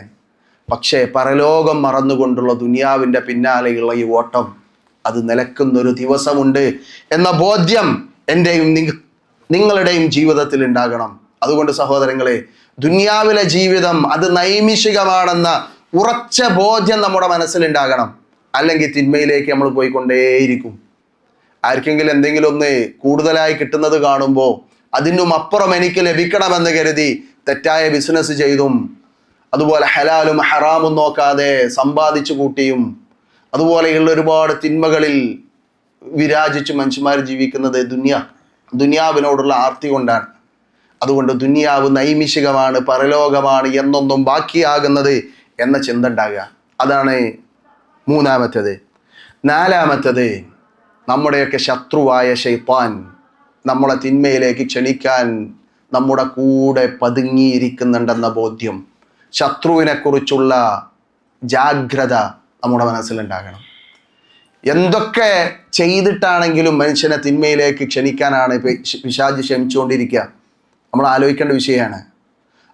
പക്ഷേ പരലോകം മറന്നുകൊണ്ടുള്ള ദുനിയാവിൻ്റെ പിന്നാലെയുള്ള ഈ ഓട്ടം അത് നിലക്കുന്നൊരു ദിവസമുണ്ട് എന്ന ബോധ്യം എൻ്റെയും നിങ്ങളുടെയും ജീവിതത്തിൽ ഉണ്ടാകണം. അതുകൊണ്ട് സഹോദരങ്ങളെ, ദുനിയാവിലെ ജീവിതം അത് നൈമിഷികമാണെന്ന ഉറച്ച ബോധ്യം നമ്മുടെ മനസ്സിലുണ്ടാകണം. അല്ലെങ്കിൽ തിന്മയിലേക്ക് നമ്മൾ പോയിക്കൊണ്ടേയിരിക്കും. ആർക്കെങ്കിലും എന്തെങ്കിലും ഒന്ന് കൂടുതലായി കിട്ടുന്നത് കാണുമ്പോൾ അതിനും അപ്പുറം എനിക്ക് ലഭിക്കണമെന്ന് കരുതി തെറ്റായ ബിസിനസ് ചെയ്തും അതുപോലെ ഹലാലും ഹറാമും നോക്കാതെ സമ്പാദിച്ചു കൂട്ടിയും അതുപോലെയുള്ള ഒരുപാട് തിന്മകളിൽ വിരാജിച്ച് മനുഷ്യന്മാർ ജീവിക്കുന്നത് ദുനിയാവിനോടുള്ള ആർത്തി കൊണ്ടാണ്. അതുകൊണ്ട് ദുനിയാവ് നൈമിഷികമാണ്, പരലോകമാണ് എന്നൊന്നും ബാക്കിയാകുന്നത് എന്ന ചിന്ത ഉണ്ടാകുക. അതാണ് 3-ാമത്തേത്. 4-ാമത്തേത്, നമ്മുടെയൊക്കെ ശത്രുവായ ശൈത്താൻ നമ്മളെ തിന്മയിലേക്ക് ക്ഷണിക്കാൻ നമ്മുടെ കൂടെ പതുങ്ങിയിരിക്കുന്നുണ്ടെന്ന ബോധ്യം, ശത്രുവിനെ കുറിച്ചുള്ള ജാഗ്രത നമ്മുടെ മനസ്സിലുണ്ടാകണം. എന്തൊക്കെ ചെയ്തിട്ടാണെങ്കിലും മനുഷ്യനെ തിന്മയിലേക്ക് ക്ഷണിക്കാനാണ് പിശാച് ശ്രമിച്ചുകൊണ്ടിരിക്കുക. നമ്മൾ ആലോചിക്കേണ്ട വിഷയമാണ്.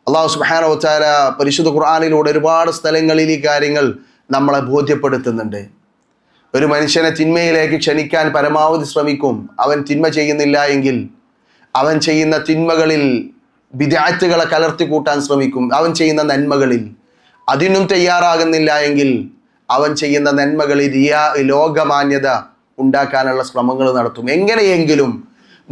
അള്ളാഹു സുബ്ഹാനഹു വ തആല പരിശുദ്ധ ഖുർആനിലൂടെ ഒരുപാട് സ്ഥലങ്ങളിൽ ഈ കാര്യങ്ങൾ നമ്മളെ ബോധ്യപ്പെടുത്തുന്നുണ്ട്. ഒരു മനുഷ്യനെ തിന്മയിലേക്ക് ക്ഷണിക്കാൻ പരമാവധി ശ്രമിക്കും. അവൻ തിന്മ ചെയ്യുന്നില്ല എങ്കിൽ അവൻ ചെയ്യുന്ന തിന്മകളിൽ ബിദ്അത്തുകളെ കലർത്തി കൂട്ടാൻ ശ്രമിക്കും. അവൻ ചെയ്യുന്ന നന്മകളിൽ അതിനും തയ്യാറാകുന്നില്ല എങ്കിൽ അവൻ ചെയ്യുന്ന നന്മകളിൽ ലോകമാന്യത ഉണ്ടാക്കാനുള്ള ശ്രമങ്ങൾ നടത്തും. എങ്ങനെയെങ്കിലും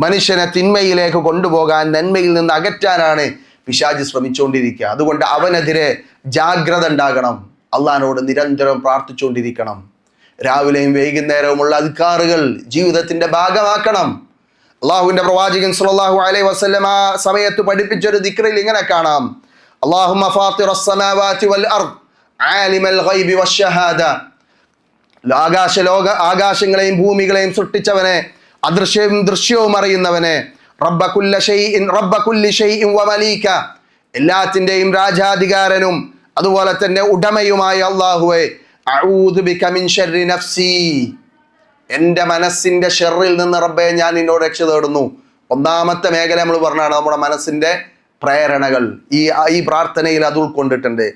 മനുഷ്യനെ തിന്മയിലേക്ക് കൊണ്ടുപോകാൻ, നന്മയിൽ നിന്ന് അകറ്റാനാണ് പിശാച് ശ്രമിച്ചുകൊണ്ടിരിക്കുക. അതുകൊണ്ട് അവനെതിരെ ജാഗ്രത ഉണ്ടാകണം. അള്ളാഹിനോട് നിരന്തരം പ്രാർത്ഥിച്ചുകൊണ്ടിരിക്കണം. രാവിലെയും വൈകുന്നേരവുമുള്ള അദ്കാറുകൾ ജീവിതത്തിന്റെ ഭാഗമാക്കണം. അള്ളാഹുവിന്റെ പ്രവാചകൻ സ്വല്ലല്ലാഹു അലൈഹി വസല്ലം ആ സമയത്ത് പഠിപ്പിച്ചൊരു ദിക്റിൽ ഇങ്ങനെ കാണാം: അല്ലാഹുമ്മ ഫാത്തിറസ് സമാവാതി വൽ അർദ് ആലിമൽ ഗൈബി വശഹാദ. ആകാശങ്ങളെയും ഭൂമികളെയും സൃഷ്ടിച്ചവനെ, അദൃശ്യവും ദൃശ്യവും അറിയുന്നവനെ, റബ്ബ കുല്ലി ഷൈഇൻ വമലീക, എല്ലാത്തിൻ്റെയും രാജാധികാരനും അതുപോലെ തന്നെ ഉടമയുമായ അല്ലാഹുവേ, അഊദു ബിക മിൻ ശർരി നഫ്സി, എൻ്റെ മനസ്സിൻ്റെ ഷെറിൽ നിന്ന് റബ്ബേ ഞാൻ നിന്നോട് രക്ഷ തേടുന്നു. ഒന്നാമത്തെ മേഖല നമ്മൾ പറഞ്ഞാണ് നമ്മുടെ മനസ്സിൻ്റെ പ്രേരണകൾ. ഈ പ്രാർത്ഥനയിൽ അത് ഉൾക്കൊണ്ടിട്ടുണ്ട്.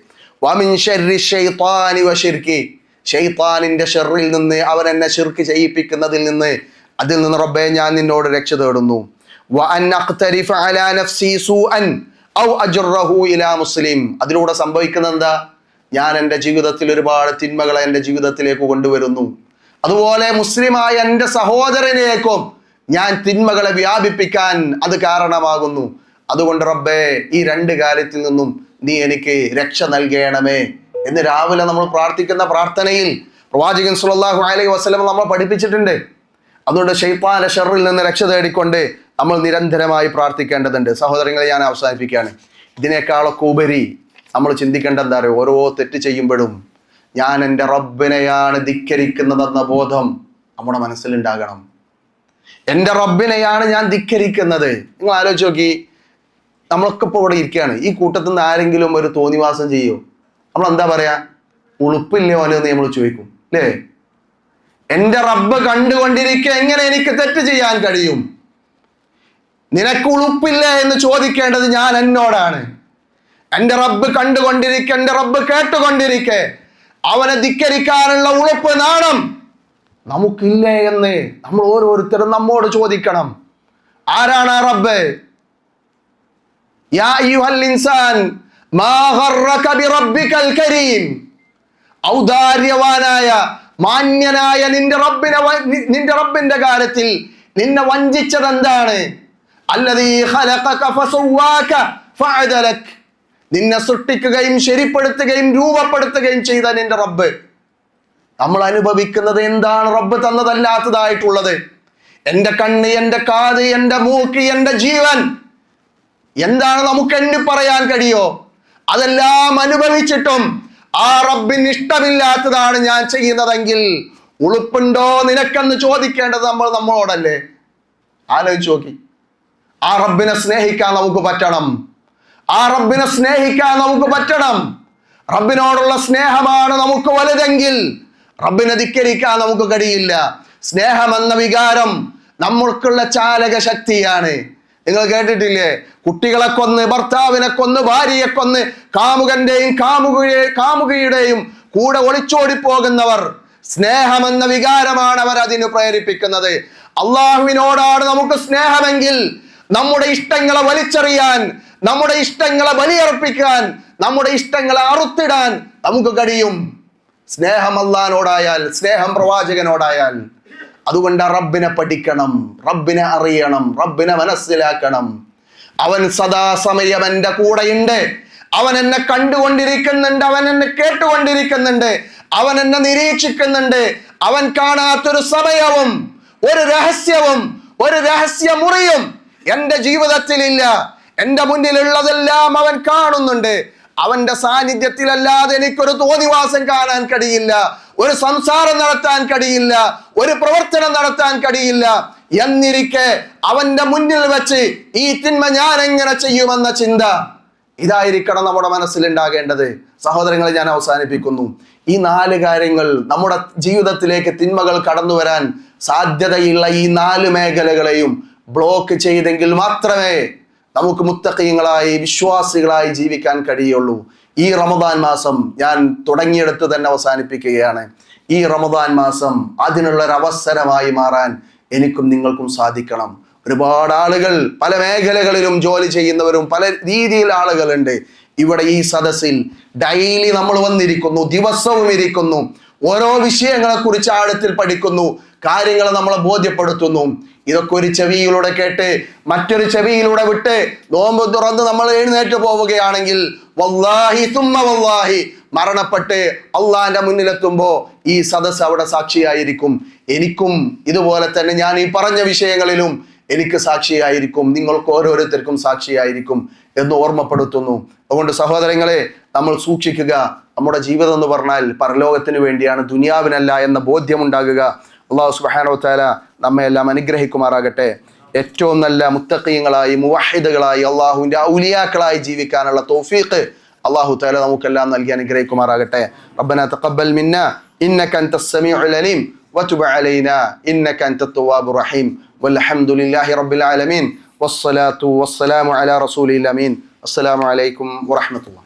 വമിൻ ശർരി ശൈത്താനി വശിർക്കി, ശൈത്താനിൻ്റെ ഷെറിൽ നിന്ന്, അവൻ എന്നെ ശിർക്ക് ചെയ്യിപ്പിക്കുന്നതിൽ നിന്ന്, അതിൽ നിന്ന് റബ്ബേ ഞാൻ നിന്നോട് രക്ഷ തേടുന്നു. വഅൻ അഖ്തരിഫ അലാ നഫ്സി സൂഅൻ ഔ അജ്റഹു ഇലാ മുസ്ലിം. അതിലൂടെ സംഭവിക്കുന്നത് എന്താ? ഞാൻ എൻ്റെ ജീവിതത്തിൽ ഒരുപാട് തിന്മകളെ എൻ്റെ ജീവിതത്തിലേക്ക് കൊണ്ടുവരുന്നു. അതുപോലെ മുസ്ലിമായ എൻ്റെ സഹോദരനിലേക്കും ഞാൻ തിന്മകളെ വ്യാപിപ്പിക്കാൻ അത് കാരണമാകുന്നു. അതുകൊണ്ട് റബ്ബേ ഈ രണ്ട് കാര്യത്തിൽ നിന്നും നീ എനിക്ക് രക്ഷ നൽകണമേ എന്ന് രാവിലെ നമ്മൾ പ്രാർത്ഥിക്കുന്ന പ്രാർത്ഥനയിൽ പ്രവാചകൻ സ്വല്ലല്ലാഹു അലൈഹി വസല്ലം നമ്മൾ പഠിപ്പിച്ചിട്ടുണ്ട്. അതുകൊണ്ട് ശൈത്താന്റെ ഷർറിൽ നിന്ന് രക്ഷ തേടിക്കൊണ്ട് നമ്മൾ നിരന്തരമായി പ്രാർത്ഥിക്കേണ്ടതുണ്ട്. സഹോദരങ്ങളെ, ഞാൻ അവസാനിപ്പിക്കുകയാണ്. ഇതിനേക്കാളൊക്കെ ഉപരി നമ്മൾ ചിന്തിക്കേണ്ട എന്താ പറയുക, ഓരോ തെറ്റ് ചെയ്യുമ്പോഴും ഞാൻ എൻ്റെ റബ്ബിനെയാണ് ധിക്കരിക്കുന്നതെന്ന ബോധം നമ്മുടെ മനസ്സിലുണ്ടാകണം. എൻ്റെ റബ്ബിനെയാണ് ഞാൻ ധിക്കരിക്കുന്നത്. നിങ്ങൾ ആലോചിച്ച് നോക്കി, നമ്മളൊക്കെ ഇപ്പോൾ ഇവിടെ ഇരിക്കുകയാണ്. ഈ കൂട്ടത്തിൽ നിന്ന് ആരെങ്കിലും ഒരു തോന്നിവാസം ചെയ്യോ? നമ്മൾ എന്താ പറയാ? ഉളുപ്പില്ലേ ഓനെന്ന് നമ്മൾ ചോദിക്കും, അല്ലേ? എൻ്റെ റബ്ബ് കണ്ടുകൊണ്ടിരിക്കെ എങ്ങനെ എനിക്ക് തെറ്റ് ചെയ്യാൻ കഴിയും? നിനക്ക് ഉളുപ്പില്ലേ എന്ന് ചോദിക്കേണ്ടത് ഞാൻ എന്നോടാണ്. എൻ്റെ റബ്ബ് കണ്ടുകൊണ്ടിരിക്കെ, എൻ്റെ റബ്ബ് കേട്ടുകൊണ്ടിരിക്കെ അവനെ ധിക്കരിക്കാനുള്ള ഉളുപ്പ്, നാണം നമുക്കില്ലേ എന്ന് നമ്മൾ ഓരോരുത്തരും നമ്മോട് ചോദിക്കണം. ആരാണ് ആ റബ്ബ്? യാ അയ്യുഹൽ ഇൻസാൻ മാ ഗർറക ബിറബ്ബികൽ കരീം. ഔദാര്യവാനായ മാന്യനായ നിന്റെ റബ്ബിന്റെ കാര്യത്തിൽ നിന്നെ വഞ്ചിച്ചത് എന്താണ്? അല്ലദീ ഖലഖക ഫസവ്വാക ഫഅദലക്. നിന്നെ സൃഷ്ടിക്കുകയും ശരിപ്പെടുത്തുകയും രൂപപ്പെടുത്തുകയും ചെയ്ത നിന്റെ റബ്ബ്. നമ്മൾ അനുഭവിക്കുന്നത് എന്താണ് റബ്ബ് തന്നതല്ലാത്തതായിട്ടുള്ളത്? എൻ്റെ കണ്ണ്, എൻ്റെ കാത്, എൻ്റെ മൂക്ക്, എൻ്റെ ജീവൻ, എന്താണ് നമുക്ക് എണ്ണി പറയാൻ കഴിയോ? അതെല്ലാം അനുഭവിച്ചിട്ടും ആ റബ്ബിന് ഇഷ്ടമില്ലാത്തതാണ് ഞാൻ ചെയ്യുന്നതെങ്കിൽ ഉളുപ്പുണ്ടോ നിനക്കെന്ന് ചോദിക്കേണ്ടത് നമ്മളോടല്ലേ? ആലോചിച്ച് നോക്കി. ആ റബ്ബിനെ സ്നേഹിക്കാൻ നമുക്ക് പറ്റണം. ആ റബ്ബിനെ സ്നേഹിക്കാൻ നമുക്ക് പറ്റണം. റബ്ബിനോടുള്ള സ്നേഹമാണ് നമുക്ക് വലുതെങ്കിൽ റബ്ബിനെ ധിക്കരിക്കാൻ നമുക്ക് കഴിയില്ല. സ്നേഹമെന്ന വികാരം നമ്മൾക്കുള്ള ചാലക ശക്തിയാണ്. നിങ്ങൾ കേട്ടിട്ടില്ലേ? കുട്ടികളെ കൊന്ന്, ഭർത്താവിനെ കൊന്ന്, ഭാര്യയെ കൊന്ന്, കാമുകന്റെയും കാമുകിയുടെയും കൂടെ ഒളിച്ചോടി പോകുന്നവർ, സ്നേഹമെന്ന വികാരമാണ് അവർ അതിന് പ്രേരിപ്പിക്കുന്നത്. അള്ളാഹുവിനോടാണ് നമുക്ക് സ്നേഹമെങ്കിൽ നമ്മുടെ ഇഷ്ടങ്ങളെ വലിച്ചെറിയാൻ, നമ്മുടെ ഇഷ്ടങ്ങളെ ബലിയർപ്പിക്കാൻ, നമ്മുടെ ഇഷ്ടങ്ങളെ അറുത്തിടാൻ നമുക്ക് കഴിയും. സ്നേഹം അള്ളാഹിനോടായാൽ, സ്നേഹം പ്രവാചകനോടായാൽ. അതുകൊണ്ട് റബ്ബിനെ പഠിക്കണം, റബ്ബിനെ അറിയണം, റബ്ബിനെ മനസ്സിലാക്കണം. അവൻ സദാസമയം എൻ്റെ കൂടെയുണ്ട്. അവൻ എന്നെ കണ്ടുകൊണ്ടിരിക്കുന്നുണ്ട്, അവൻ എന്നെ കേട്ടുകൊണ്ടിരിക്കുന്നുണ്ട്, അവൻ എന്നെ നിരീക്ഷിക്കുന്നുണ്ട്. അവൻ കാണാത്തൊരു സമയവും ഒരു രഹസ്യവും ഒരു രഹസ്യമുറിയും എൻ്റെ ജീവിതത്തിലില്ല. എൻ്റെ മുന്നിലുള്ളതെല്ലാം അവൻ കാണുന്നുണ്ട്. അവന്റെ സാന്നിധ്യത്തിലല്ലാതെ എനിക്കൊരു തോന്നിവാസം കാണാൻ കഴിയില്ല, ഒരു സംസാരം നടത്താൻ കഴിയില്ല, ഒരു പ്രവർത്തനം നടത്താൻ കഴിയില്ല. എന്നിരിക്കെ അവന്റെ മുന്നിൽ വെച്ച് ഈ തിന്മ ഞാൻ എങ്ങനെ ചെയ്യുമെന്ന ചിന്ത ഇതായിരിക്കണം നമ്മുടെ മനസ്സിലുണ്ടാകേണ്ടത്. സഹോദരങ്ങളെ, ഞാൻ അവസാനിപ്പിക്കുന്നു. ഈ 4 കാര്യങ്ങൾ നമ്മുടെ ജീവിതത്തിലേക്ക് തിന്മകൾ കടന്നു വരാൻ സാധ്യതയുള്ള ഈ 4 മേഖലകളെയും ബ്ലോക്ക് ചെയ്തെങ്കിൽ മാത്രമേ നമുക്ക് മുത്തഖീങ്ങളായി വിശ്വാസികളായി ജീവിക്കാൻ കഴിയുള്ളൂ. ഈ റമദാൻ മാസം ഞാൻ തുടങ്ങിയെടുത്ത് തന്നെ അവസാനിപ്പിക്കുകയാണ്. ഈ റമദാൻ മാസം അതിനുള്ളൊരവസരമായി മാറാൻ എനിക്കും നിങ്ങൾക്കും സാധിക്കണം. ഒരുപാട് ആളുകൾ പല മേഖലകളിലും ജോലി ചെയ്യുന്നവരും പല രീതിയിൽ ആളുകളുണ്ട്. ഇവിടെ ഈ സദസ്സിൽ ഡെയിലി നമ്മൾ വന്നിരിക്കുന്നു, ദിവസവും ഇരിക്കുന്നു, ഓരോ വിഷയങ്ങളെ കുറിച്ച് ആഴത്തിൽ പഠിക്കുന്നു, കാര്യങ്ങൾ നമ്മളെ ബോധ്യപ്പെടുത്തുന്നു. ഇതൊക്കെ ഒരു ചെവിയിലൂടെ കേട്ട് മറ്റൊരു ചെവിയിലൂടെ വിട്ട് നോമ്പ് തുറന്ന് നമ്മൾ എഴുന്നേറ്റ് പോവുകയാണെങ്കിൽ വല്ലാഹി തുമ്മ വല്ലാഹി മരണപ്പെട്ട് അള്ളാന്റെ മുന്നിലെത്തുമ്പോ ഈ സദസ്സ് അവിടെ സാക്ഷിയായിരിക്കും. എനിക്കും ഇതുപോലെ തന്നെ ഞാൻ ഈ പറഞ്ഞ വിഷയങ്ങളിലും എനിക്ക് സാക്ഷിയായിരിക്കും, നിങ്ങൾക്ക് ഓരോരുത്തർക്കും സാക്ഷിയായിരിക്കും എന്ന് ഓർമ്മപ്പെടുത്തുന്നു. അതുകൊണ്ട് സഹോദരങ്ങളെ, നമ്മൾ സൂക്ഷിക്കുക. നമ്മുടെ ജീവിതം എന്ന് പറഞ്ഞാൽ പരലോകത്തിന് വേണ്ടിയാണ്, ദുനിയാവിനല്ല എന്ന ബോധ്യമുണ്ടാകുക. അല്ലാഹു സുബ്ഹാനഹു വ തആല നമ്മെ എല്ലാം അനുഗ്രഹിക്കുമാറാകട്ടെ. ഏറ്റവും നല്ല മുത്തഖീങ്ങളായി മുവഹിദുകളായി അള്ളാഹുവിന്റെ ഔലിയാക്കളായി ജീവിക്കാനുള്ള തൗഫീഖ് അല്ലാഹു തആല നമുക്കെല്ലാം നൽകി അനുഗ്രഹിക്കുമാറാകട്ടെ. റബ്ബനാ തഖബ്ബൽ മിന്നാ ഇന്നക അൻതസ് സമീഉൽ അലീം വതുബ് അലൈനാ ഇന്നക അൻതത് തവ്വാബുർ റഹീം വൽഹംദുലില്ലാഹി റബ്ബിൽ ആലമീൻ വസ്സലാത്തു വസ്സലാമു അലാ റസൂലിൽ അമീൻ. അസ്സലാമു അലൈക്കും വറഹ്മത്തുള്ളാഹി.